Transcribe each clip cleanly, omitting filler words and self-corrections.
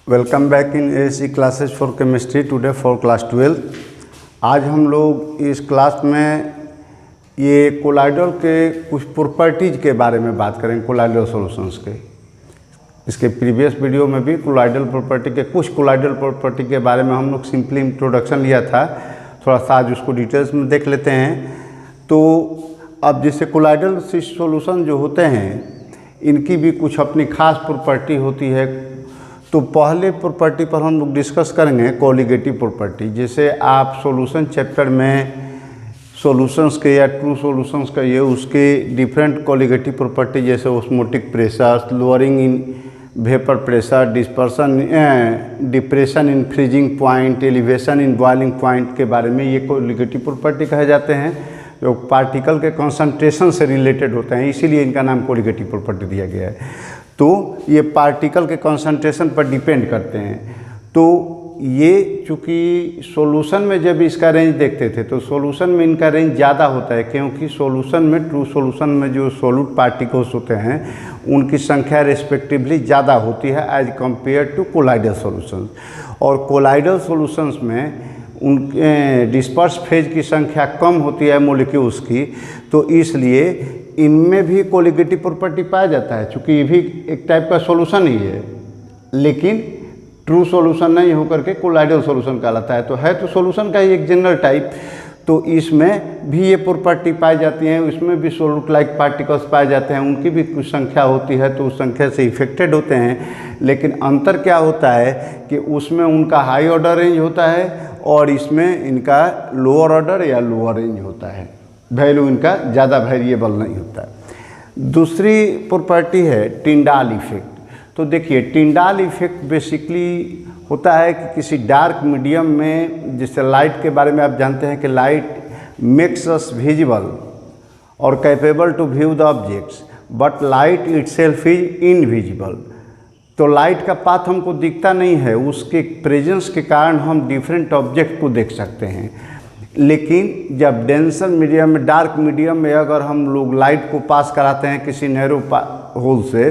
Welcome back in ASC classes for chemistry today for class 12। आज हम लोग इस क्लास में ये कोलाइडल के कुछ प्रॉपर्टीज़ के बारे में बात करेंगे, कोलाइडल सॉल्यूशंस के। इसके प्रीवियस वीडियो में भी कोलाइडल प्रॉपर्टी के कुछ कोलाइडल प्रॉपर्टी के बारे में हम लोग सिंपली इंट्रोडक्शन लिया था, थोड़ा सा आज उसको डिटेल्स में देख लेते हैं। तो अब जैसे कोलाइडल सॉल्यूशन जो होते हैं इनकी भी कुछ अपनी खास प्रॉपर्टी होती है। तो पहले प्रॉपर्टी पर हम लोग डिस्कस करेंगे कोलिगेटिव प्रॉपर्टी। जैसे आप सॉल्यूशन चैप्टर में सॉल्यूशंस के या ट्रू सॉल्यूशंस का ये उसके डिफरेंट कोलिगेटिव प्रॉपर्टी जैसे osmotic pressure, lowering in vapour pressure, depression in freezing point, elevation in boiling point के बारे में ये कोलिगेटिव प्रॉपर्टी कहे जाते हैं, जो पार्टिकल के कंसंट्रेशन से रिलेटेड होते हैं, इसीलिए इनका नाम कोलिगेटिव प्रॉपर्टी दिया गया है। तो ये पार्टिकल के कंसंट्रेशन पर डिपेंड करते हैं। तो ये चूँकि सॉल्यूशन में जब इसका रेंज देखते थे तो सॉल्यूशन में इनका रेंज ज़्यादा होता है, क्योंकि सॉल्यूशन में ट्रू सॉल्यूशन में जो सॉल्यूट पार्टिकल्स होते हैं उनकी संख्या रेस्पेक्टिवली ज़्यादा होती है as compared to colloidal solutions. और कोलाइडल सॉल्यूशंस में उनके डिस्पर्स फेज की संख्या कम होती है मॉलिक्यूल्स की, तो इसलिए इनमें भी कोलिगेटिव प्रॉपर्टी पाया जाता है। चूँकि ये भी एक टाइप का सॉल्यूशन ही है, लेकिन ट्रू सॉल्यूशन नहीं होकर के कोलाइडल सॉल्यूशन कहलाता है। तो है तो सॉल्यूशन का ही एक जनरल टाइप, तो इसमें भी ये प्रॉपर्टी पाई जाती है। इसमें भी सॉल्यूट लाइक पार्टिकल्स पाए जाते हैं, उनकी भी कुछ संख्या होती है, तो उस संख्या से इफेक्टेड होते हैं। लेकिन अंतर क्या होता है कि उसमें उनका हाई ऑर्डर रेंज होता है और इसमें इनका लोअर ऑर्डर या लोअर रेंज होता है, वैल्यू इनका ज़्यादा वेरिएबल नहीं होता है। दूसरी प्रॉपर्टी है टिंडाल इफेक्ट। तो देखिए, टिंडाल इफेक्ट बेसिकली होता है कि किसी डार्क मीडियम में, जैसे लाइट के बारे में आप जानते हैं कि लाइट मेक्स अस विजिबल और capable to view the objects, but light itself is invisible. तो लाइट का पाथ हमको दिखता नहीं है, उसके प्रेजेंस के कारण हम डिफरेंट ऑब्जेक्ट को देख सकते हैं। लेकिन जब डेंसर मीडियम में, डार्क मीडियम में अगर हम लोग लाइट को पास कराते हैं किसी नैरो होल से,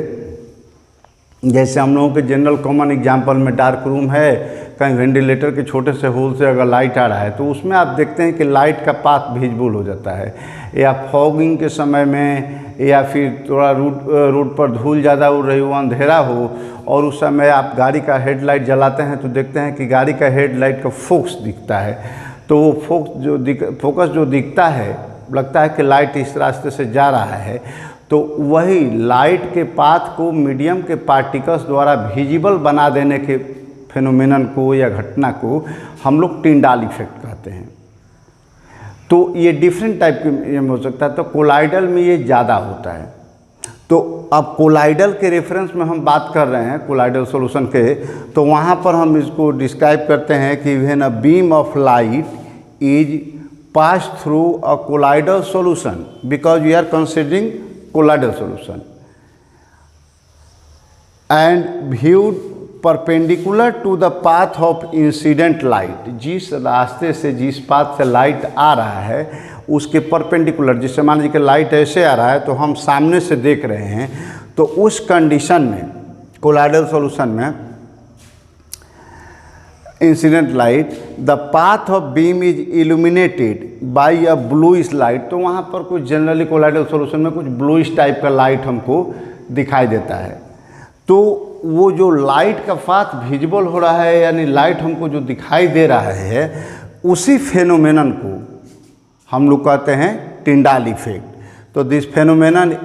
जैसे हम लोगों के जनरल कॉमन एग्जांपल में डार्क रूम है, कहीं वेंटिलेटर के छोटे से होल से अगर लाइट आ रहा है तो उसमें आप देखते हैं कि लाइट का पाथ विजिबल हो जाता है। या फॉगिंग के समय में, या फिर थोड़ा रोड पर धूल ज़्यादा उड़ रही हो, अंधेरा हो, और उस समय आप गाड़ी का हेडलाइट जलाते हैं तो देखते हैं कि गाड़ी का हेडलाइट का फोकस दिखता है। तो वो फोकस जो दिखता है, लगता है कि लाइट इस रास्ते से जा रहा है। तो वही लाइट के पाथ को मीडियम के पार्टिकल्स द्वारा विजिबल बना देने के फेनोमेनन को या घटना को हम लोग टिंडाल इफेक्ट कहते हैं। तो ये डिफरेंट टाइप के हो सकता है। तो कोलाइडल में ये ज़्यादा होता है। तो अब कोलाइडल के रेफरेंस में हम बात कर रहे हैं कोलाइडल सॉल्यूशन के, तो वहाँ पर हम इसको डिस्क्राइब करते हैं कि when a beam of light is pass through a colloidal solution, because we are considering colloidal solution, and viewed perpendicular to the path of incident light. जिस रास्ते से, जिस पाथ से लाइट आ रहा है उसके परपेंडिकुलर, जिससे मान लीजिए कि लाइट ऐसे आ रहा है तो हम सामने से देख रहे हैं, तो उस कंडीशन में कोलाइडल सॉल्यूशन में incident light, the path of beam is illuminated by a bluish light. तो वहाँ पर कुछ जनरली कोलाइडल सॉल्यूशन में कुछ ब्लूइश टाइप का लाइट हमको दिखाई देता है। तो वो जो लाइट का पाथ विजिबल हो रहा है, यानी लाइट हमको जो दिखाई दे रहा है, उसी फेनोमेनन को हम लोग कहते हैं टिंडाल इफेक्ट। तो this phenomenon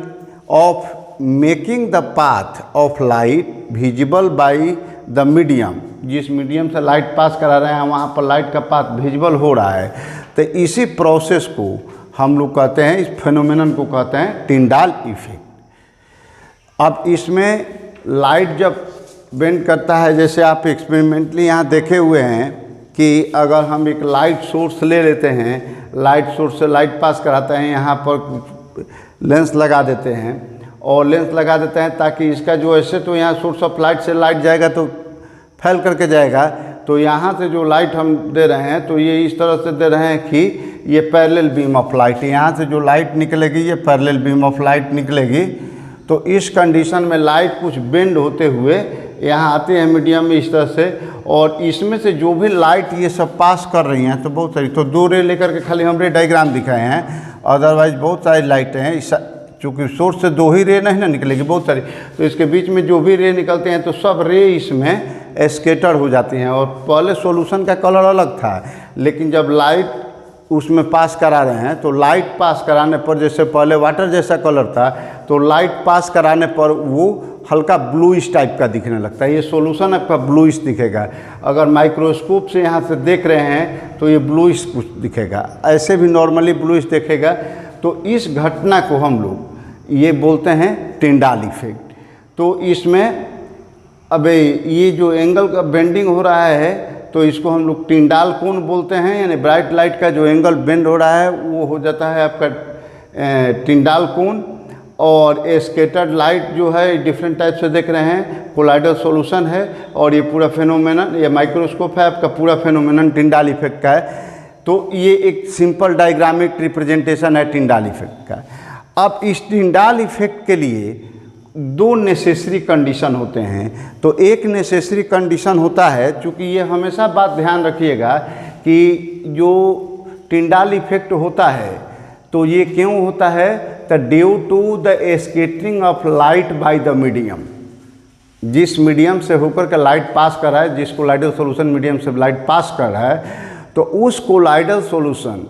of making the path of light visible bye the medium, जिस मीडियम से लाइट पास करा रहे हैं वहाँ पर लाइट का पाथ विजिबल हो रहा है, तो इसी प्रोसेस को हम लोग कहते हैं, इस फेनोमेनन को कहते हैं टिंडाल इफेक्ट। अब इसमें लाइट जब बेंड करता है, जैसे आप एक्सपेरिमेंटली यहाँ देखे हुए हैं कि अगर हम एक लाइट सोर्स ले लेते हैं, लाइट सोर्स से लाइट पास कराते हैं, यहाँ पर लेंस लगा देते हैं और लेंस लगा देते हैं ताकि इसका जो ऐसे, तो यहाँ सोर्स ऑफ लाइट से लाइट जाएगा तो फैल करके जाएगा। तो यहाँ से जो लाइट हम दे रहे हैं तो ये इस तरह से दे रहे हैं कि ये पैरेलल बीम ऑफ लाइट, यहाँ से जो लाइट निकलेगी ये पैरेलल बीम ऑफ लाइट निकलेगी। तो इस कंडीशन में लाइट कुछ बेंड होते हुए यहाँ आती है मीडियम में इस तरह से, और इसमें से जो भी लाइट ये सब पास कर रही हैं तो बहुत सारी, तो 2 रे लेकर के खाली हमने डायग्राम दिखाए हैं, अदरवाइज बहुत सारी लाइटें हैं। चूँकि सोर्स से 2 ही रे नहीं ना निकलेगी, बहुत सारी, तो इसके बीच में जो भी रे निकलते हैं तो सब रे इसमें स्केटर हो जाती हैं। और पहले सॉल्यूशन का कलर अलग था, लेकिन जब लाइट उसमें पास करा रहे हैं तो लाइट पास कराने पर, जैसे पहले वाटर जैसा कलर था, तो लाइट पास कराने पर वो हल्का ब्लूइश टाइप का दिखने लगता है। ये सॉल्यूशन आपका ब्लूइश दिखेगा। अगर माइक्रोस्कोप से यहाँ से देख रहे हैं तो ये ब्लूइश कुछ दिखेगा, ऐसे भी नॉर्मली ब्लूइश दिखेगा। तो इस घटना को हम लोग ये बोलते हैं टिंडाल इफेक्ट। तो इसमें अब ये जो एंगल का बेंडिंग हो रहा है तो इसको हम लोग टिंडाल कोण बोलते हैं, यानी ब्राइट लाइट का जो एंगल बेंड हो रहा है वो हो जाता है आपका टिंडाल कोण। और स्कैटर्ड लाइट जो है डिफरेंट टाइप से देख रहे हैं, कोलाइडल सॉल्यूशन है, और ये पूरा फेनोमेनन, ये माइक्रोस्कोप है आपका, पूरा फेनोमेनन टिंडाल इफेक्ट का है। तो ये एक सिंपल डायग्रामिक रिप्रेजेंटेशन है टिंडाल इफेक्ट का। अब इस टिंडाल इफेक्ट के लिए 2 नेसेसरी कंडीशन होते हैं। तो एक नेसेसरी कंडीशन होता है, चूँकि ये हमेशा बात ध्यान रखिएगा कि जो टिंडाल इफेक्ट होता है तो ये क्यों होता है, तो due to the scattering of light by the medium. जिस मीडियम से होकर के लाइट पास कर रहा है, जिस कोलाइडल सॉल्यूशन मीडियम से लाइट पास कर रहा है, तो उस कोलाइडल सॉल्यूशन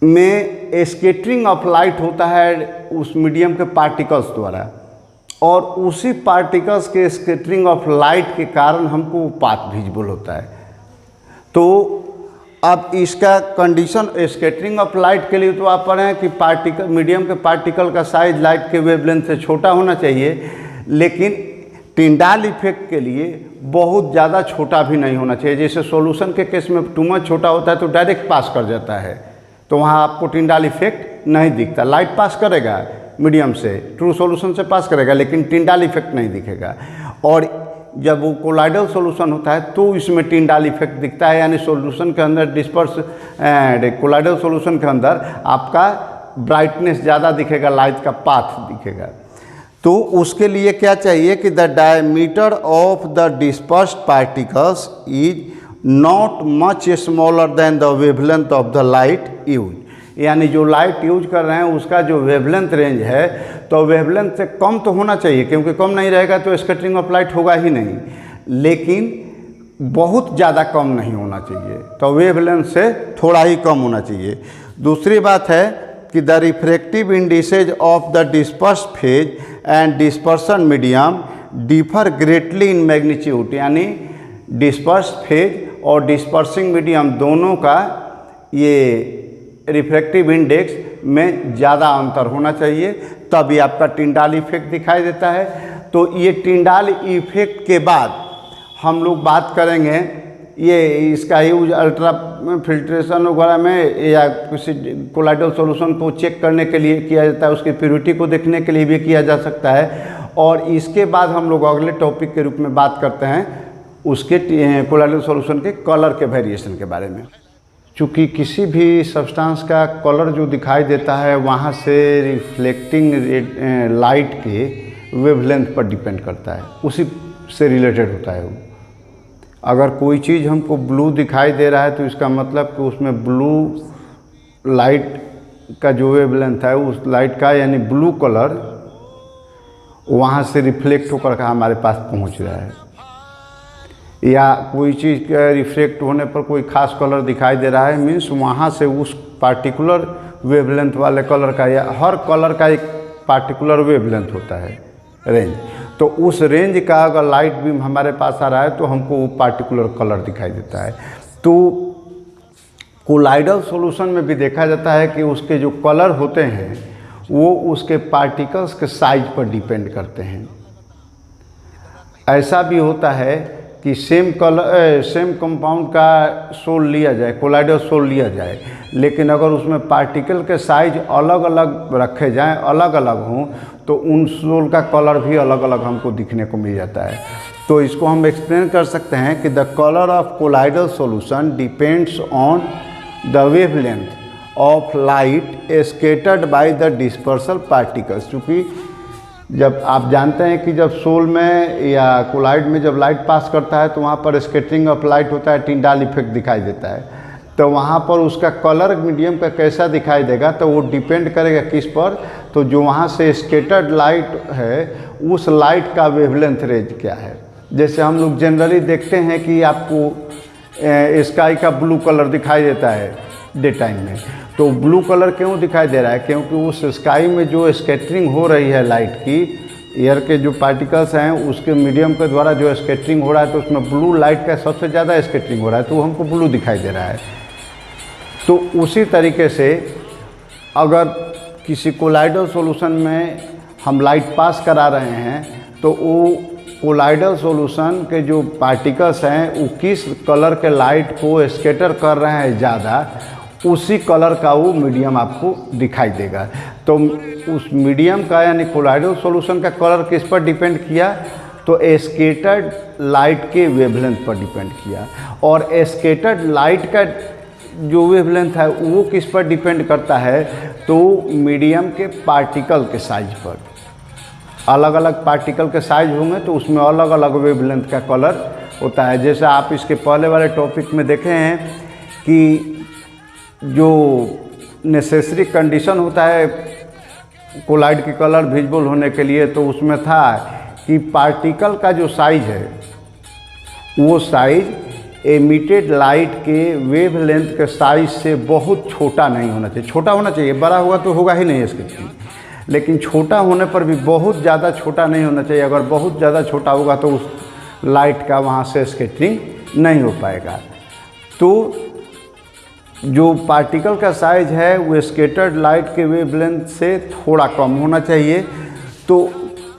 में स्कैटरिंग ऑफ लाइट होता है उस मीडियम के पार्टिकल्स द्वारा, और उसी पार्टिकल्स के स्कैटरिंग ऑफ लाइट के कारण हमको पाथ विजिबल होता है। तो अब इसका कंडीशन स्कैटरिंग ऑफ लाइट के लिए तो आप पढ़े हैं कि पार्टिकल, मीडियम के पार्टिकल का साइज लाइट के वेवलेंथ से छोटा होना चाहिए, लेकिन टिंडाल इफेक्ट के लिए बहुत ज़्यादा छोटा भी नहीं होना चाहिए। जैसे सॉल्यूशन के केस में टू मच छोटा होता है तो डायरेक्ट पास कर जाता है, तो वहाँ आपको टिंडाल इफेक्ट नहीं दिखता। लाइट पास करेगा मीडियम से, ट्रू सॉल्यूशन से पास करेगा, लेकिन टिंडाल इफेक्ट नहीं दिखेगा। और जब वो कोलाइडल सॉल्यूशन होता है तो इसमें टिंडाल इफेक्ट दिखता है, यानी सॉल्यूशन के अंदर डिस्पर्स, कोलाइडल सॉल्यूशन के अंदर आपका ब्राइटनेस ज़्यादा दिखेगा, लाइट का पाथ दिखेगा। तो उसके लिए क्या चाहिए कि the diameter of the dispersed particles is not much smaller than the wavelength of the light use, यानी जो लाइट यूज कर रहे हैं उसका जो वेवलेंथ रेंज है तो वेवलेंथ से कम तो होना चाहिए, क्योंकि कम नहीं रहेगा तो स्कैटरिंग ऑफ लाइट होगा ही नहीं, लेकिन बहुत ज़्यादा कम नहीं होना चाहिए, तो वेवलेंथ से थोड़ा ही कम होना चाहिए। दूसरी बात है कि the refractive indices of the dispersed phase and dispersion medium differ greatly in magnitude, यानी डिस्पर्स्ड फेज और डिस्पर्सिंग मीडियम दोनों का ये रिफ्रैक्टिव इंडेक्स में ज़्यादा अंतर होना चाहिए, तभी आपका टिंडाल इफेक्ट दिखाई देता है। तो ये टिंडाल इफेक्ट के बाद हम लोग बात करेंगे ये इसका यूज अल्ट्रा फिल्ट्रेशन वगैरह में या किसी कोलाइडल सॉल्यूशन को चेक करने के लिए किया जाता है, उसकी प्योरिटी को देखने के लिए भी किया जा सकता है। और इसके बाद हम लोग अगले टॉपिक के रूप में बात करते हैं उसके कोलाइडल सॉल्यूशन के कलर के वेरिएशन के बारे में। चूँकि किसी भी सब्सटेंस का कलर जो दिखाई देता है वहाँ से रिफ्लेक्टिंग लाइट के वेवलेंथ पर डिपेंड करता है, उसी से रिलेटेड होता है वो। अगर कोई चीज़ हमको ब्लू दिखाई दे रहा है तो इसका मतलब कि उसमें ब्लू लाइट का जो वेवलेंथ है उस लाइट का, यानी ब्लू कलर वहाँ से रिफ्लेक्ट होकर के हमारे पास पहुँच रहा है। या कोई चीज़ का रिफ्लेक्ट होने पर कोई खास कलर दिखाई दे रहा है, मीन्स वहाँ से उस पार्टिकुलर वेवलेंथ वाले कलर का, या हर कलर का एक पार्टिकुलर वेवलेंथ होता है रेंज, तो उस रेंज का अगर लाइट बीम हमारे पास आ रहा है तो हमको वो पार्टिकुलर कलर दिखाई देता है। तो कोलाइडल सॉल्यूशन में भी देखा जाता है कि उसके जो कलर होते हैं वो उसके पार्टिकल्स के साइज पर डिपेंड करते हैं। ऐसा भी होता है कि सेम कंपाउंड का सोल लिया जाए, कोलाइडल सोल लिया जाए, लेकिन अगर उसमें पार्टिकल के साइज अलग अलग रखे जाएं, अलग अलग हों, तो उन सोल का कलर भी अलग अलग हमको दिखने को मिल जाता है। तो इसको हम एक्सप्लेन कर सकते हैं कि the colour of colloidal solution depends on the wavelength of light scattered by the dispersal particles. चूँकि जब आप जानते हैं कि जब सोल में या कोलाइड में जब लाइट पास करता है तो वहाँ पर स्कैटरिंग ऑफ लाइट होता है, टिंडाल इफेक्ट दिखाई देता है। तो वहाँ पर उसका कलर मीडियम का कैसा दिखाई देगा तो वो डिपेंड करेगा किस पर, तो जो वहाँ से स्कैटर्ड लाइट है उस लाइट का वेवलेंथ रेंज क्या है। जैसे हम लोग जनरली देखते हैं कि आपको स्काई का ब्लू कलर दिखाई देता है डे टाइम में, तो ब्लू कलर क्यों दिखाई दे रहा है, क्योंकि उस स्काई में जो स्कैटरिंग हो रही है लाइट की, एयर के जो पार्टिकल्स हैं उसके मीडियम के द्वारा जो स्कैटरिंग हो रहा है तो उसमें ब्लू लाइट का सबसे ज़्यादा स्कैटरिंग हो रहा है, तो वो हमको ब्लू दिखाई दे रहा है। तो उसी तरीके से अगर किसी कोलाइडल सॉल्यूशन में हम लाइट पास करा रहे हैं तो वो कोलाइडल सॉल्यूशन के जो पार्टिकल्स हैं वो किस कलर के लाइट को स्कैटर कर रहे हैं ज़्यादा, उसी कलर का वो मीडियम आपको दिखाई देगा। तो उस मीडियम का यानी कोलाइडल सॉल्यूशन का कलर किस पर डिपेंड किया, तो स्कैटर्ड लाइट के वेवलेंथ पर डिपेंड किया। और स्कैटर्ड लाइट का जो वेवलेंथ है वो किस पर डिपेंड करता है, तो मीडियम के पार्टिकल के साइज पर। अलग अलग पार्टिकल के साइज होंगे तो उसमें अलग अलग वेवलेंथ का कलर होता है। जैसे आप इसके पहले वाले टॉपिक में देखे हैं कि जो नेसेसरी कंडीशन होता है कोलाइड के कलर विजिबल होने के लिए, तो उसमें था कि पार्टिकल का जो साइज है वो साइज एमिटेड लाइट के वेवलेंथ के साइज से बहुत छोटा नहीं होना चाहिए। छोटा होना चाहिए, बड़ा होगा तो होगा ही नहीं स्कैटरिंग, लेकिन छोटा होने पर भी बहुत ज़्यादा छोटा नहीं होना चाहिए। अगर बहुत ज़्यादा छोटा होगा तो उस लाइट का वहाँ से स्कैटरिंग नहीं हो पाएगा। तो जो पार्टिकल का साइज है वो स्कैटर्ड लाइट के वेवलेंथ से थोड़ा कम होना चाहिए। तो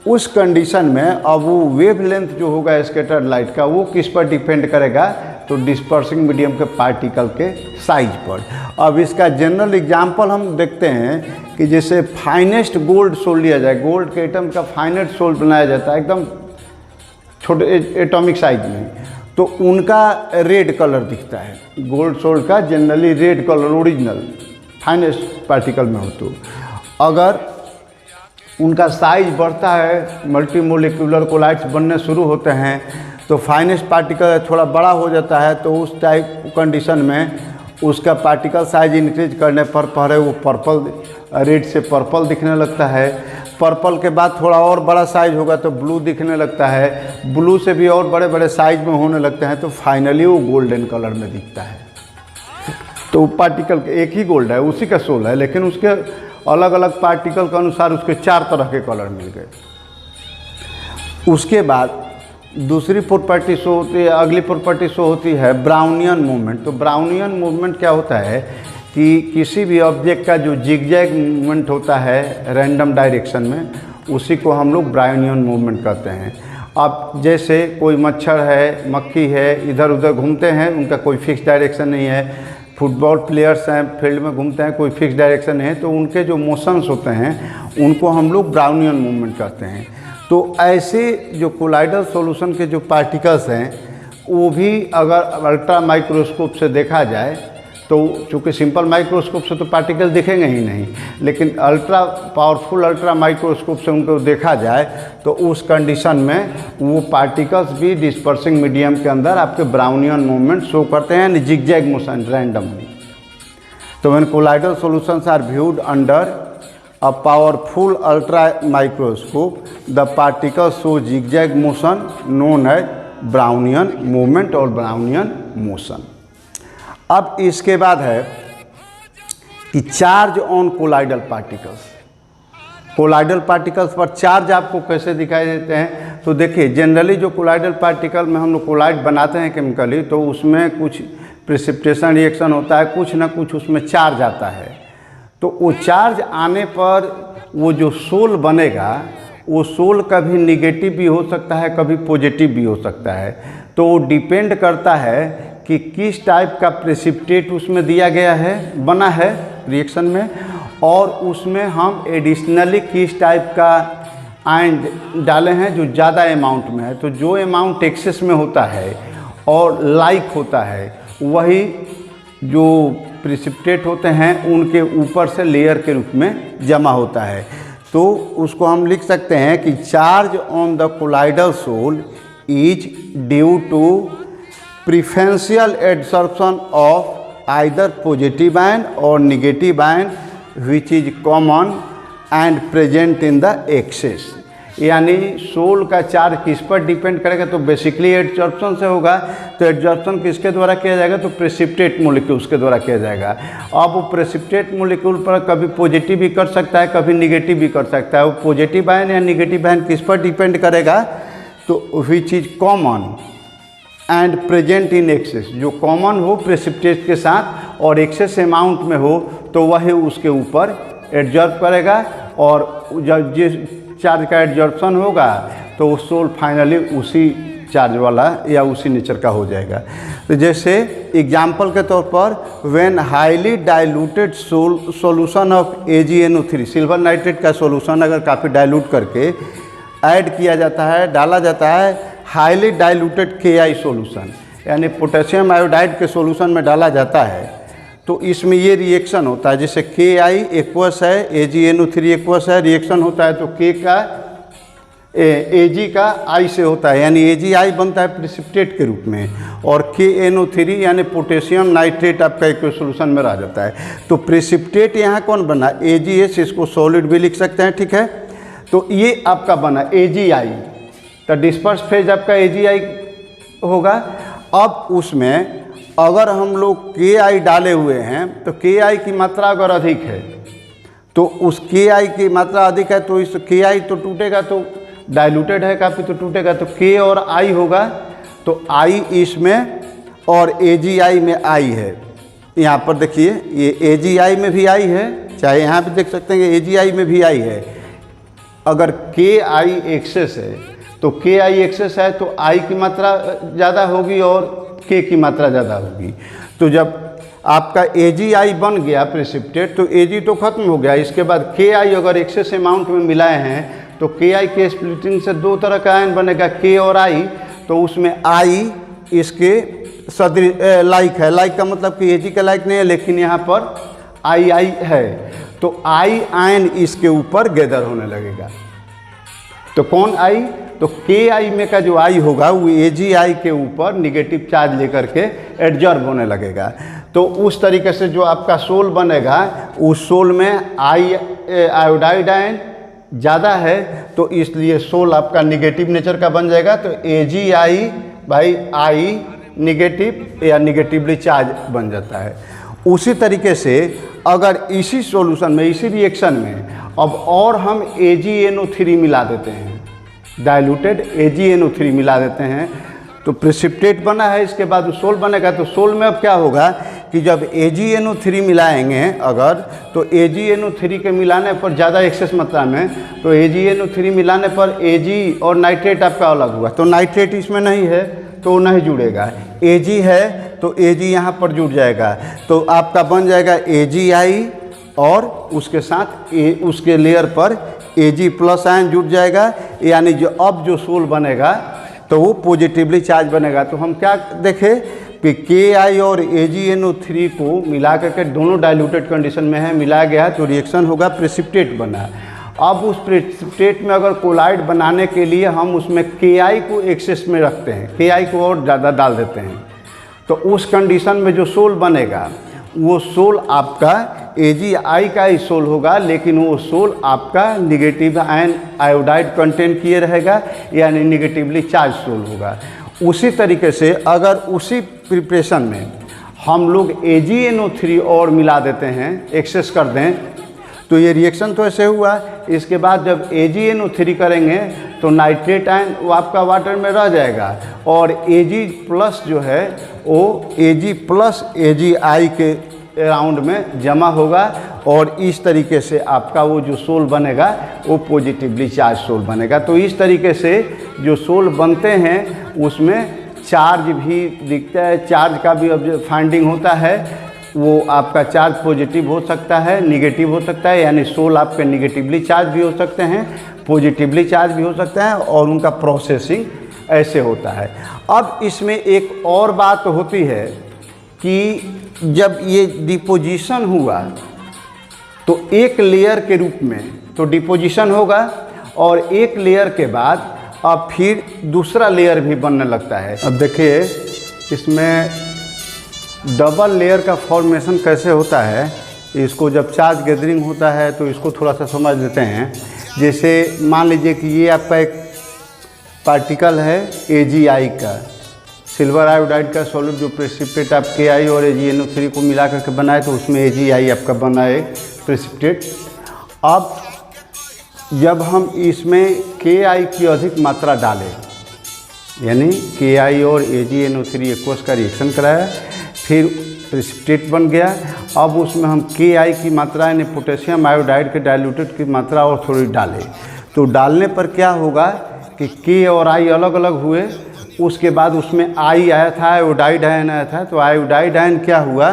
उस कंडीशन में अब वो वेवलेंथ जो होगा स्कैटर्ड लाइट का वो किस पर डिपेंड करेगा, तो डिस्पर्सिंग मीडियम के पार्टिकल के साइज पर। अब इसका जनरल एग्जांपल हम देखते हैं कि जैसे फाइनेस्ट गोल्ड सोल लिया जाए, गोल्ड के एटम का फाइनेस्ट सोल बनाया जाता है एकदम छोटे एटॉमिक साइज में, तो उनका रेड कलर दिखता है। गोल्ड सोल का generally red colour original finest particle में हो, तो अगर उनका साइज बढ़ता है, मल्टी मोलिकुलर कोलाइड्स बनने शुरू होते हैं, तो फाइनेस्ट पार्टिकल थोड़ा बड़ा हो जाता है, तो उस टाइप कंडीशन में उसका पार्टिकल साइज इंक्रीज करने पर पहले वो पर्पल, रेड से पर्पल दिखने लगता है। पर्पल के बाद थोड़ा और बड़ा साइज होगा तो ब्लू दिखने लगता है, ब्लू से भी और बड़े बड़े साइज में होने लगते हैं, तो फाइनली वो गोल्डन कलर में दिखता है। तो पार्टिकल एक ही गोल्ड है, उसी का सोल है, लेकिन उसके अलग अलग पार्टिकल के अनुसार उसके 4 तरह के कलर मिल गए। उसके बाद दूसरी प्रॉपर्टी शो होती है, अगली प्रॉपर्टी शो होती है ब्राउनियन मूवमेंट। तो ब्राउनियन मूवमेंट क्या होता है कि किसी भी ऑब्जेक्ट का जो जिगजैग मूवमेंट होता है रैंडम डायरेक्शन में, उसी को हम लोग ब्राउनियन मूवमेंट कहते हैं। अब जैसे कोई मच्छर है, मक्खी है, इधर उधर घूमते हैं, उनका कोई फिक्स डायरेक्शन नहीं है। फुटबॉल प्लेयर्स हैं, फील्ड में घूमते हैं, कोई फिक्स डायरेक्शन नहीं है, तो उनके जो मोशंस होते हैं उनको हम लोग ब्राउनियन मूवमेंट कहते हैं। तो ऐसे जो कोलाइडल सॉल्यूशन के जो पार्टिकल्स हैं वो भी अगर अल्ट्रा माइक्रोस्कोप से देखा जाए, तो चूँकि सिंपल माइक्रोस्कोप से तो पार्टिकल दिखेंगे ही नहीं, लेकिन अल्ट्रा पावरफुल अल्ट्रा माइक्रोस्कोप से उनको देखा जाए तो उस कंडीशन में वो पार्टिकल्स भी डिस्पर्सिंग मीडियम के अंदर आपके ब्राउनियन मूवमेंट शो करते हैं, जिगजैग मोशन रैंडमली। तो when colloidal solutions are viewed under a powerful ultra microscope, the particles show zigzag motion known as Brownian movement और Brownian motion। अब इसके बाद है कि charge on colloidal particles. Colloidal particles पर चार्ज आपको कैसे दिखाई देते हैं, तो देखिए जनरली जो कोलाइडल पार्टिकल में हम लोग कोलाइड बनाते हैं केमिकली, तो उसमें कुछ प्रिसिपिटेशन रिएक्शन होता है, कुछ ना कुछ उसमें चार्ज आता है। तो वो चार्ज आने पर वो जो सोल बनेगा वो सोल कभी निगेटिव भी हो सकता है, कभी पॉजिटिव भी हो सकता है। तो वो डिपेंड करता है कि किस टाइप का प्रेसिपिटेट उसमें दिया गया है, बना है रिएक्शन में, और उसमें हम एडिशनली किस टाइप का आयन डाले हैं जो ज़्यादा अमाउंट में है। तो जो अमाउंट एक्सेस में होता है और लाइक होता है, वही जो प्रिसिपिटेट होते हैं उनके ऊपर से लेयर के रूप में जमा होता है। तो उसको हम लिख सकते हैं कि charge on the colloidal sol is due to preferential adsorption of either positive ion और negative ion which is common and present in the excess. यानी सोल का चार्ज किस पर डिपेंड करेगा, तो बेसिकली एडजॉर्प्शन से होगा। तो एडजॉर्प्शन किसके द्वारा किया जाएगा, तो प्रेसिपिटेट मोलिक्यूल्स के द्वारा किया जाएगा। अब वो प्रेसिपिटेट मोलिक्यूल पर कभी पॉजिटिव भी कर सकता है, कभी निगेटिव भी कर सकता है। वो पॉजिटिव आयन या निगेटिव आयन किस पर डिपेंड करेगा, तो विच is common and present in excess. जो कॉमन हो प्रेसिपिटेट के साथ और एक्सेस अमाउंट में हो तो वह उसके ऊपर एडजॉर्ब करेगा, और जब जिस चार्ज का एडजॉर्प्शन होगा तो वो सोल फाइनली उसी चार्ज वाला या उसी नेचर का हो जाएगा। तो जैसे एग्जाम्पल के तौर पर when highly diluted solution of AgNO3, silver nitrate का सॉल्यूशन अगर काफ़ी डाइल्यूट करके ऐड किया जाता है, डाला जाता है हाईली डाइल्यूटेड Ki सॉल्यूशन, यानी पोटेशियम आयोडाइड के सॉल्यूशन में डाला जाता है, तो इसमें ये रिएक्शन होता है। जैसे Ki एक्वस है, AgNO3 एक्वस है, रिएक्शन होता है तो K का Ag का I से होता है, यानी AgI बनता है प्रेसिपिटेट के रूप में, और KNO3 यानी पोटेशियम नाइट्रेट आपका एक सोल्यूशन में रह जाता है। तो प्रेसिपिटेट यहाँ कौन बना, AgS, इसको सॉलिड भी लिख सकते हैं, ठीक है। तो ये आपका बना AgI, तो डिस्पर्स फेज आपका AgI होगा। अब उसमें अगर हम लोग Ki डाले हुए हैं तो Ki की मात्रा अगर अधिक है तो उस Ki की मात्रा अधिक है तो इस Ki तो टूटेगा, तो डाइल्यूटेड है काफ़ी तो टूटेगा, तो K और I होगा, तो I इसमें और AgI में I है। यहाँ पर देखिए ये AgI में भी I है, चाहे यहाँ भी देख सकते हैं कि AgI में भी I है। अगर Ki एक्सेस है तो Ki एक्सेस है तो I की मात्रा ज़्यादा होगी और K की मात्रा ज़्यादा होगी। तो जब आपका AgI बन गया प्रेसिपिटेट तो Ag तो खत्म हो गया, इसके बाद Ki अगर एक्सेस अमाउंट में मिलाए हैं तो Ki के स्प्लिटिंग से दो तरह का आयन बनेगा, K और I। तो उसमें I इसके सदृश लाइक है, लाइक का मतलब कि Ag का लाइक नहीं है, लेकिन यहाँ पर I है, तो I आयन इसके ऊपर गैदर होने लगेगा। तो कौन I, तो Ki में का जो I होगा वो AgI के ऊपर निगेटिव चार्ज लेकर के एडजॉर्ब होने लगेगा। तो उस तरीके से जो आपका सोल बनेगा उस सोल में आयोडाइड आयन ज़्यादा है, तो इसलिए सोल आपका निगेटिव नेचर का बन जाएगा। तो AgI बाई I निगेटिव या निगेटिवली चार्ज बन जाता है। उसी तरीके से अगर इसी सॉल्यूशन में, इसी रिएक्शन में अब और हम AgNO3 मिला देते हैं, डाइल्यूटेड AgNO3 मिला देते हैं, तो प्रेसिपिटेट बना है, इसके बाद सोल बनेगा। तो सोल में अब क्या होगा कि जब AgNO3 मिलाएंगे अगर, तो AgNO3 के मिलाने पर ज़्यादा एक्सेस मात्रा में, तो AgNO3 मिलाने पर Ag और नाइट्रेट आपका अलग हुआ, तो नाइट्रेट इसमें नहीं है तो नहीं जुड़ेगा। Ag है तो Ag यहाँ पर जुड़ जाएगा, तो आपका बन जाएगा AgI और उसके साथ उसके लेयर पर Ag प्लस आयन जुड़ जाएगा, यानी जो अब जो सोल बनेगा तो वो पॉजिटिवली चार्ज बनेगा। तो हम क्या देखें कि Ki और AgNO3 को मिला करके दोनों डाइल्यूटेड कंडीशन में है, मिलाया गया है तो रिएक्शन होगा, प्रेसिपिटेट बना। अब उस प्रेसिपिटेट में अगर कोलाइड बनाने के लिए हम उसमें Ki को एक्सेस में रखते हैं, Ki को और ज़्यादा डाल देते हैं, तो उस कंडीशन में जो सोल बनेगा वो सोल आपका AgI का ही सोल होगा, लेकिन वो सोल आपका निगेटिव आयन आयोडाइड कंटेंट किए रहेगा, यानी निगेटिवली चार्ज सोल होगा। उसी तरीके से अगर उसी प्रिपरेशन में हम लोग AgNO3 और मिला देते हैं, एक्सेस कर दें, तो ये रिएक्शन तो ऐसे हुआ। इसके बाद जब AgNO3 करेंगे तो नाइट्रेट आयन वो आपका वाटर में रह जाएगा, और Ag प्लस जो है वो Ag प्लस AgI के राउंड में जमा होगा, और इस तरीके से आपका वो जो सोल बनेगा वो पॉजिटिवली चार्ज सोल बनेगा। तो इस तरीके से जो सोल बनते हैं उसमें चार्ज भी दिखता है, चार्ज का भी अब फाइंडिंग होता है, वो आपका चार्ज पॉजिटिव हो सकता है, निगेटिव हो सकता है, यानी सोल आपके निगेटिवली चार्ज भी हो सकते हैं, पॉजिटिवली चार्ज भी हो सकता है, और उनका प्रोसेसिंग ऐसे होता है। अब इसमें एक और बात होती है कि जब ये डिपोजिशन हुआ तो एक लेयर के रूप में तो डिपोजिशन होगा और एक लेयर के बाद अब फिर दूसरा लेयर भी बनने लगता है। अब देखिए इसमें डबल लेयर का फॉर्मेशन कैसे होता है, इसको जब चार्ज गैदरिंग होता है तो इसको थोड़ा सा समझ लेते हैं। जैसे मान लीजिए कि ये आपका एक पार्टिकल है AgI का, सिल्वर आयोडाइड का सॉलिड जो प्रेसिपिटेट आप Ki और AgNO3 को मिला करके बनाए तो उसमें AgI आपका बना है प्रेसिपिटेट। अब जब हम इसमें Ki की अधिक मात्रा डालें, यानी Ki और AgNO3 एक्वस का रिएक्शन कराया, फिर प्रेसिपिटेट बन गया। अब उसमें हम Ki की मात्रा यानी पोटेशियम आयोडाइड के डाइल्यूटेड की मात्रा और थोड़ी डालें, तो डालने पर क्या होगा कि K और I अलग अलग हुए। उसके बाद उसमें I आया था, आयोडाइड आयन आया था, तो आयोडाइड आयन क्या हुआ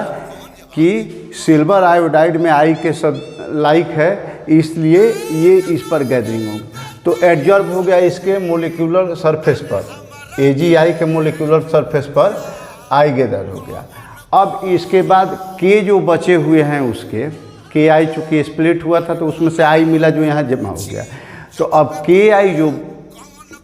कि सिल्वर आयोडाइड में I के सब लाइक है, इसलिए ये इस पर गैदरिंग होगा, तो एडजॉर्ब हो गया इसके मोलिकुलर सरफेस पर, AgI के मोलिकुलर सरफेस पर I गैदर हो गया। अब इसके बाद K जो बचे हुए हैं उसके Ki चूँकि स्प्लिट हुआ था तो उसमें से I मिला जो यहाँ जमा हो गया, तो अब Ki जो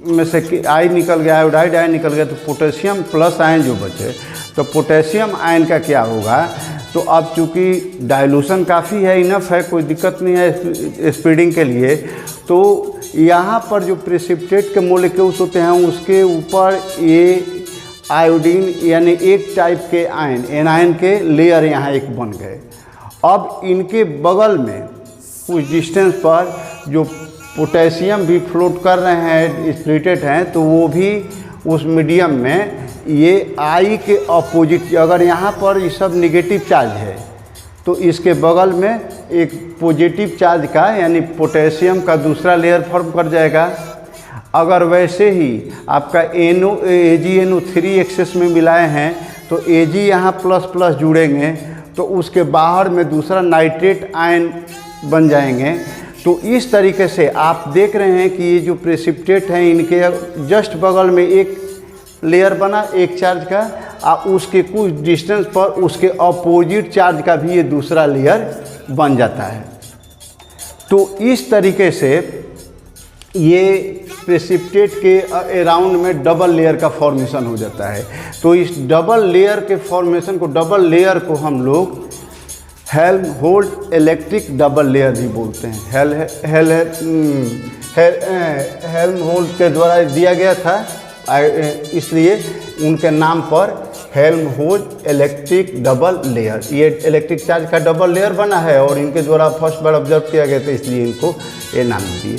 में से I निकल गया, आयोडाइड आयन निकल गया, तो पोटेशियम प्लस आयन जो बचे, तो पोटेशियम आयन का क्या होगा, तो अब चूँकि डाइल्यूशन काफ़ी है, इनफ है, कोई दिक्कत नहीं है स्प्रेडिंग के लिए, तो यहाँ पर जो प्रेसिपिटेट के मोलिक्यूल्स होते हैं उसके ऊपर ये आयोडीन यानी एक टाइप के आयन एनायन के लेयर यहाँ एक बन गए। अब इनके बगल में कुछ डिस्टेंस पर जो पोटेशियम भी फ्लोट कर रहे हैं, स्प्लिटेड हैं, तो वो भी उस मीडियम में ये I के अपोजिट, अगर यहाँ पर ये सब निगेटिव चार्ज है तो इसके बगल में एक पॉजिटिव चार्ज का यानी पोटेशियम का दूसरा लेयर फॉर्म कर जाएगा। अगर वैसे ही आपका AgNO3 एक्सेस में मिलाए हैं तो Ag यहाँ प्लस प्लस जुड़ेंगे तो उसके बाहर में दूसरा नाइट्रेट आयन बन जाएंगे। तो इस तरीके से आप देख रहे हैं कि ये जो प्रेसिपिटेट हैं इनके जस्ट बगल में एक लेयर बना एक चार्ज का, और उसके कुछ डिस्टेंस पर उसके अपोजिट चार्ज का भी ये दूसरा लेयर बन जाता है। तो इस तरीके से ये प्रेसिपिटेट के अराउंड में डबल लेयर का फॉर्मेशन हो जाता है। तो इस डबल लेयर के फॉर्मेशन को, डबल लेयर को हम लोग हेल्महोल्ट्ज़ इलेक्ट्रिक डबल लेयर भी बोलते हैं। हेल्महोल्ट्ज़ के द्वारा दिया गया था, इसलिए उनके नाम पर हेल्महोल्ट्ज़ इलेक्ट्रिक डबल लेयर, ये इलेक्ट्रिक चार्ज का डबल लेयर बना है और इनके द्वारा फर्स्ट बार ऑब्जर्व किया गया था, इसलिए इनको ये नाम दिए।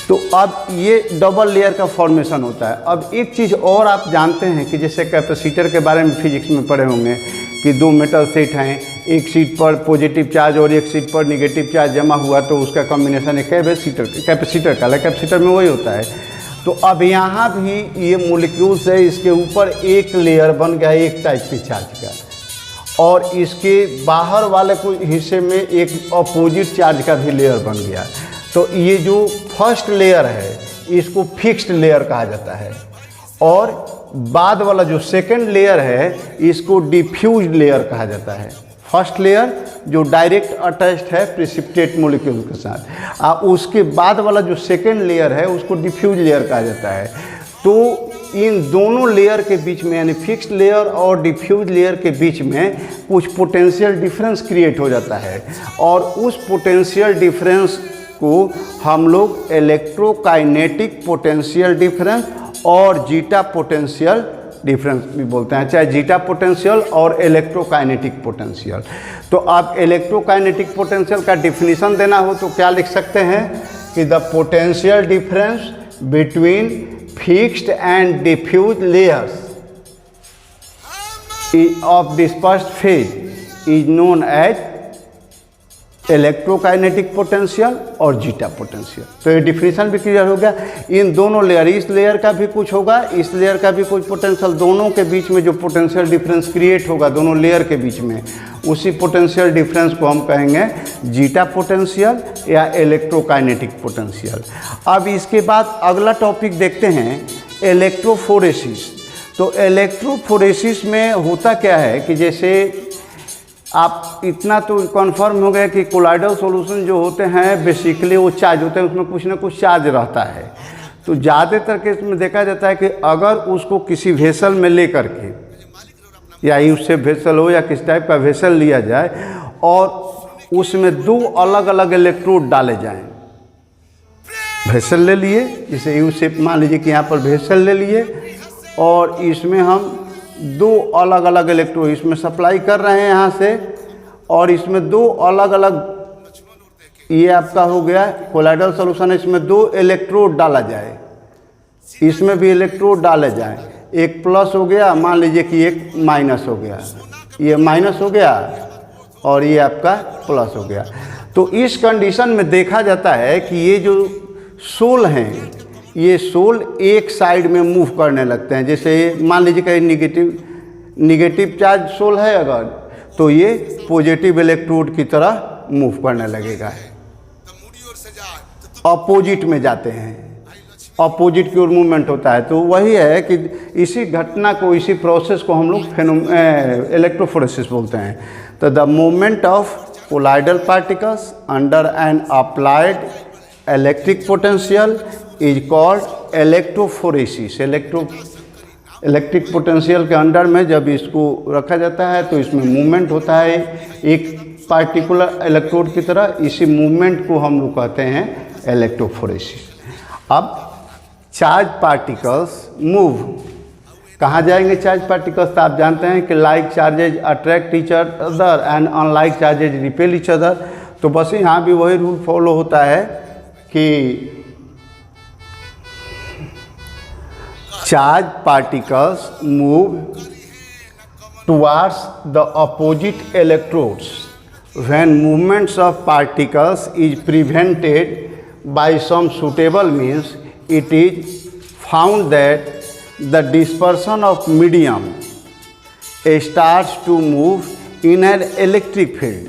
तो अब ये डबल लेयर का फॉर्मेशन होता है। अब एक चीज़ और आप जानते हैं कि जैसे कैपेसिटर के बारे में फिजिक्स में पढ़े होंगे कि दो मेटल सेट हैं, एक सीट पर पॉजिटिव चार्ज और एक सीट पर निगेटिव चार्ज जमा हुआ तो उसका कॉम्बिनेशन एक कैपेसिटर का कैपेसिटर में वही होता है। तो अब यहाँ भी ये मोलिक्यूल्स है, इसके ऊपर एक लेयर बन गया एक टाइप के चार्ज का और इसके बाहर वाले कुछ हिस्से में एक अपोजिट चार्ज का भी लेयर बन गया। तो ये जो फर्स्ट लेयर है इसको फिक्स्ड लेयर कहा जाता है और बाद वाला जो सेकंड लेयर है इसको डिफ्यूज लेयर कहा जाता है। फर्स्ट लेयर जो डायरेक्ट अटैच्ड है प्रेसिपिटेट मॉलिक्यूल के साथ, और उसके बाद वाला जो सेकंड लेयर है उसको डिफ्यूज लेयर कहा जाता है। तो इन दोनों लेयर के बीच में यानी फिक्स्ड लेयर और डिफ्यूज लेयर के बीच में कुछ पोटेंशियल डिफरेंस क्रिएट हो जाता है और उस पोटेंशियल डिफरेंस को हम लोग इलेक्ट्रोकाइनेटिक पोटेंशियल डिफरेंस और जीटा पोटेंशियल डिफरेंस भी बोलते हैं, चाहे जीटा पोटेंशियल और इलेक्ट्रोकाइनेटिक पोटेंशियल। तो आप इलेक्ट्रोकाइनेटिक पोटेंशियल का डिफिनीशन देना हो तो क्या लिख सकते हैं कि the potential difference between fixed and diffuse layers of dispersed phase is known as electrokinetic potential और जीटा पोटेंशियल। तो ये डिफिनीशन भी क्लियर हो गया। इन दोनों लेयर, इस लेयर का भी कुछ होगा, इस लेयर का भी कुछ पोटेंशियल, दोनों के बीच में जो पोटेंशियल डिफरेंस क्रिएट होगा दोनों लेयर के बीच में, उसी पोटेंशियल डिफरेंस को हम कहेंगे जीटा पोटेंशियल या इलेक्ट्रोकाइनेटिक पोटेंशियल। अब इसके बाद अगला टॉपिक देखते हैं इलेक्ट्रोफोरेसिस। तो इलेक्ट्रोफोरेसिस में होता क्या है कि जैसे आप इतना तो कंफर्म हो गया कि कोलाइडल सॉल्यूशन जो होते हैं बेसिकली वो चार्ज होते हैं, उसमें कुछ ना कुछ चार्ज रहता है। तो ज़्यादातर केस में देखा जाता है कि अगर उसको किसी वेसल में ले करके, या उससे वेसल हो या किस टाइप का वेसल लिया जाए और उसमें 2 अलग अलग इलेक्ट्रोड डाले जाएं। वेसल ले लिए, जैसे यू शेप मान लीजिए कि यहाँ पर वेसल ले लिए और इसमें हम 2 अलग अलग इलेक्ट्रोड इसमें सप्लाई कर रहे हैं यहाँ से, और इसमें 2 अलग अलग, ये आपका हो गया कोलाइडल सॉल्यूशन। इसमें 2 इलेक्ट्रोड डाला जाए, इसमें भी इलेक्ट्रोड डाले जाए, एक प्लस हो गया, मान लीजिए कि एक माइनस हो गया, ये माइनस हो गया और ये आपका प्लस हो गया। तो इस कंडीशन में देखा जाता है कि ये जो सोल हैं, ये सोल एक साइड में मूव करने लगते हैं। जैसे मान लीजिए कि निगेटिव चार्ज सोल है अगर, तो ये पॉजिटिव इलेक्ट्रोड की तरह मूव करने लगेगा, अपोजिट में जाते हैं, अपोजिट की ओर मूवमेंट होता है। तो वही है कि इसी घटना को, इसी प्रोसेस को हम लोग इलेक्ट्रोफोरेसिस बोलते हैं। तो the movement of colloidal particles under N applied electric potential is called electrophoresis. Electric potential के अंडर में जब इसको रखा जाता है तो इसमें मूवमेंट होता है एक पार्टिकुलर इलेक्ट्रोड की तरह, इसी मूवमेंट को हम लोग कहते हैं इलेक्ट्रोफोरेसिस। अब चार्ज पार्टिकल्स मूव कहाँ जाएंगे? चार्ज पार्टिकल्स तो आप जानते हैं कि like charges attract each other and unlike charges repel each other. तो बस यहाँ भी वही रूल फॉलो होता है कि charge particles move towards the opposite electrodes when movements of particles is prevented by some suitable means, it is found that the dispersion of medium starts to move in an electric field।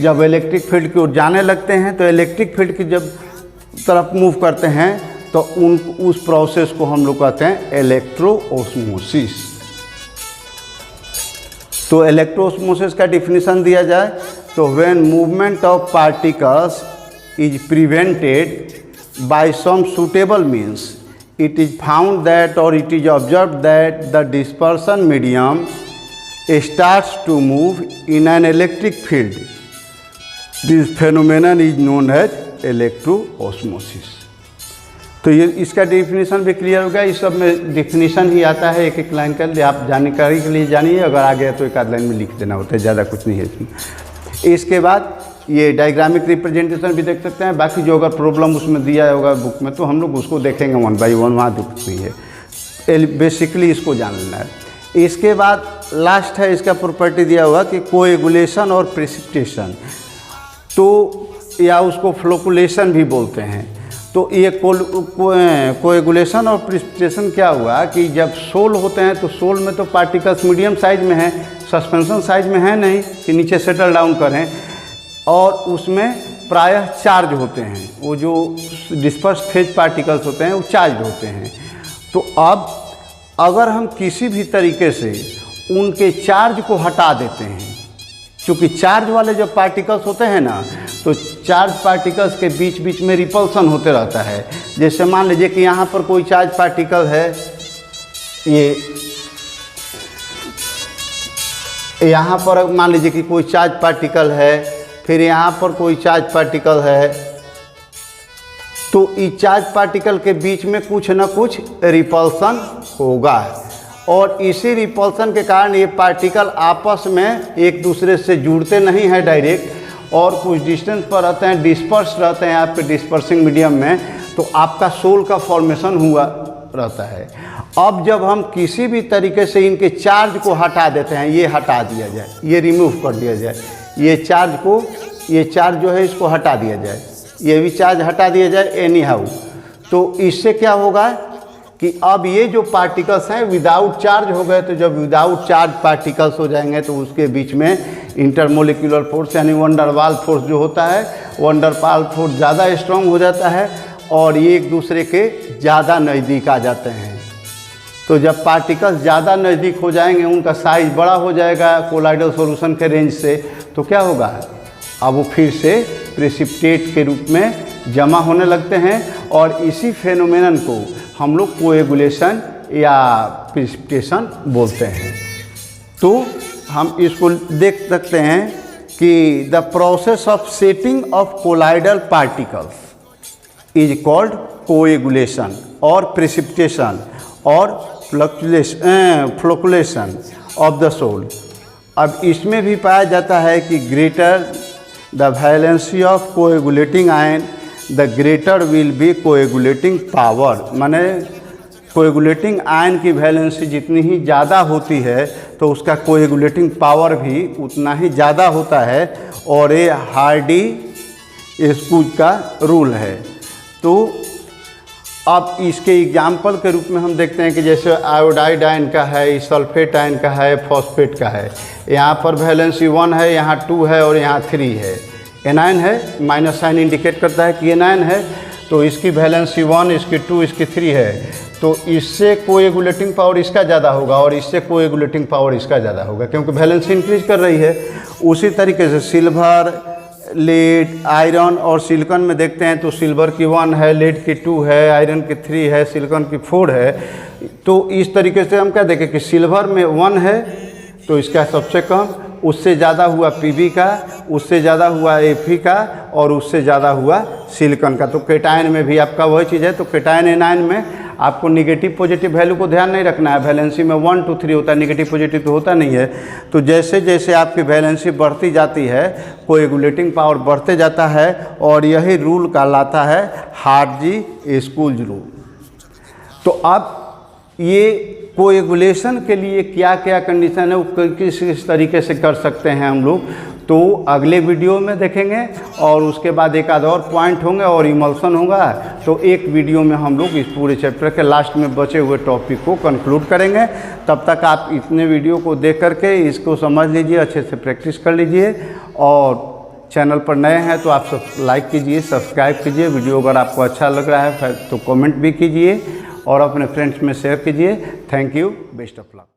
जब electric field की ओर जाने लगते हैं तो electric field की जब तरफ move करते हैं तो उस प्रोसेस को हम लोग कहते हैं इलेक्ट्रोओस्मोसिस। तो इलेक्ट्रोओस्मोसिस का डिफिनीशन दिया जाए तो when movement of particles is prevented by some suitable means, it is found that or it is observed that the dispersion medium starts to move in an electric field. This phenomenon is known as electroosmosis। तो ये इसका definition भी clear हो गया। इस सब में definition ही आता है, एक एक लाइन का आप जानकारी के लिए जानिए, अगर आ गया तो एक आध लाइन में लिख देना होता है, ज़्यादा कुछ नहीं है इसमें। इसके बाद ये डायग्रामिक रिप्रेजेंटेशन भी देख सकते हैं। बाकी जो अगर प्रॉब्लम उसमें दिया होगा बुक में तो हम लोग उसको देखेंगे 1 by 1, वहाँ दुख नहीं है। बेसिकली इसको जान लेना है। इसके बाद लास्ट है इसका प्रॉपर्टी दिया हुआ कि कोएगुलेशन और प्रेसिपिटेशन, तो या उसको फ्लोकुलेशन भी बोलते हैं। तो ये कोएगुलेशन और प्रेसिपिटेशन क्या हुआ कि जब सोल होते हैं तो सोल में तो पार्टिकल्स मीडियम साइज में हैं, सस्पेंशन साइज में है नहीं कि नीचे सेटल डाउन करें, और उसमें प्रायः चार्ज होते हैं। वो जो डिस्पर्स फेज पार्टिकल्स होते हैं वो चार्ज होते हैं। तो अब अगर हम किसी भी तरीके से उनके चार्ज को हटा देते हैं, क्योंकि चार्ज वाले जो पार्टिकल्स होते हैं ना, तो चार्ज पार्टिकल्स के बीच बीच में रिपल्सन होते रहता है। जैसे मान लीजिए कि यहाँ पर कोई चार्ज पार्टिकल है, ये यहाँ पर मान लीजिए कि कोई चार्ज पार्टिकल है, फिर यहाँ पर कोई चार्ज पार्टिकल है, तो इस चार्ज पार्टिकल के बीच में कुछ ना कुछ रिपल्सन होगा, और इसी रिपल्सन के कारण ये पार्टिकल आपस में एक दूसरे से जुड़ते नहीं हैं डायरेक्ट, और कुछ डिस्टेंस पर रहते हैं, डिस्पर्स रहते हैं आपके डिस्पर्सिंग मीडियम में, तो आपका सोल का फॉर्मेशन हुआ रहता है। अब जब हम किसी भी तरीके से इनके चार्ज को हटा देते हैं, ये हटा दिया जाए, ये रिमूव कर दिया जाए, ये चार्ज जो है इसको हटा दिया जाए, ये भी चार्ज हटा दिया जाए एनी हाउ, तो इससे क्या होगा कि अब ये जो पार्टिकल्स हैं विदाउट चार्ज हो गए। तो जब विदाउट चार्ज पार्टिकल्स हो जाएंगे तो उसके बीच में इंटरमोलिकुलर फोर्स यानी वंडरवाल फोर्स जो होता है, वंडरवाल फोर्स ज़्यादा स्ट्रॉन्ग हो जाता है और ये एक दूसरे के ज़्यादा नज़दीक आ जाते हैं। तो जब पार्टिकल्स ज़्यादा नज़दीक हो जाएंगे, उनका साइज बड़ा हो जाएगा कोलाइडल सॉल्यूशन के रेंज से, तो क्या होगा, अब वो फिर से प्रेसिपिटेट के रूप में जमा होने लगते हैं। और इसी फेनोमेनन को हम लोग कोएगुलेशन या प्रेसिपिटेशन बोलते हैं। तो हम इसको देख सकते हैं कि the process of setting of colloidal particles is called coagulation और प्रेसिपिटेशन और फ्लोकुलेशन ऑफ द सोल। अब इसमें भी पाया जाता है कि greater the valency of coagulating ion the greater will be coagulating power. माने कोएगुलेटिंग आयन की वैलेंसी जितनी ही ज़्यादा होती है तो उसका कोएगुलेटिंग पावर भी उतना ही ज़्यादा होता है, और ये हार्डी स्कूज का रूल है। तो अब इसके एग्जाम्पल के रूप में हम देखते हैं कि जैसे आयोडाइड आयन का है, सल्फेट आयन का है, फॉस्फेट का है। यहाँ पर वैलेंसी 1 है, यहाँ 2 है और यहाँ 3 है। एनायन है, माइनस साइन इंडिकेट करता है कि एनायन है, तो इसकी वैलेंसी 1, इसकी 2, इसकी 3 है। तो इससे कोएगुलेटिंग पावर इसका ज़्यादा होगा और इससे कोएगुलेटिंग पावर इसका ज़्यादा होगा, क्योंकि वैलेंसी इंक्रीज कर रही है। उसी तरीके से सिल्वर, लेड, आयरन और सिलिकॉन में देखते हैं तो सिल्वर की 1 है, लेड की 2 है, आयरन की 3 है, सिलिकॉन की 4 है। तो इस तरीके से हम क्या देखें कि सिल्वर में 1 है तो इसका सबसे कम, उससे ज़्यादा हुआ पीबी का, उससे ज़्यादा हुआ एफी का और उससे ज़्यादा हुआ सिलिकॉन का। तो केटायन में भी आपका वही चीज़ है। तो केटायन एनायन में आपको निगेटिव पॉजिटिव वैल्यू को ध्यान नहीं रखना है। वैलेंसी में 1 2 3 होता है, निगेटिव पॉजिटिव तो होता नहीं है। तो जैसे जैसे आपकी वैलेंसी बढ़ती जाती है कोएगुलेटिंग पावर बढ़ते जाता है, और यही रूल कहलाता है हार्डी-स्कूज रूल। तो अब ये कोएगुलेशन के लिए क्या क्या कंडीशन है वो किस तरीके से कर सकते हैं हम लोग, तो अगले वीडियो में देखेंगे। और उसके बाद एक आध और पॉइंट होंगे और इमल्सन होगा। तो एक वीडियो में हम लोग इस पूरे चैप्टर के लास्ट में बचे हुए टॉपिक को कंक्लूड करेंगे। तब तक आप इतने वीडियो को देख करके इसको समझ लीजिए, अच्छे से प्रैक्टिस कर लीजिए। और चैनल पर नए हैं तो आप सब लाइक कीजिए, सब्सक्राइब कीजिए। वीडियो अगर आपको अच्छा लग रहा है तो कमेंट भी कीजिए और अपने फ्रेंड्स में शेयर कीजिए। Thank you, best of luck.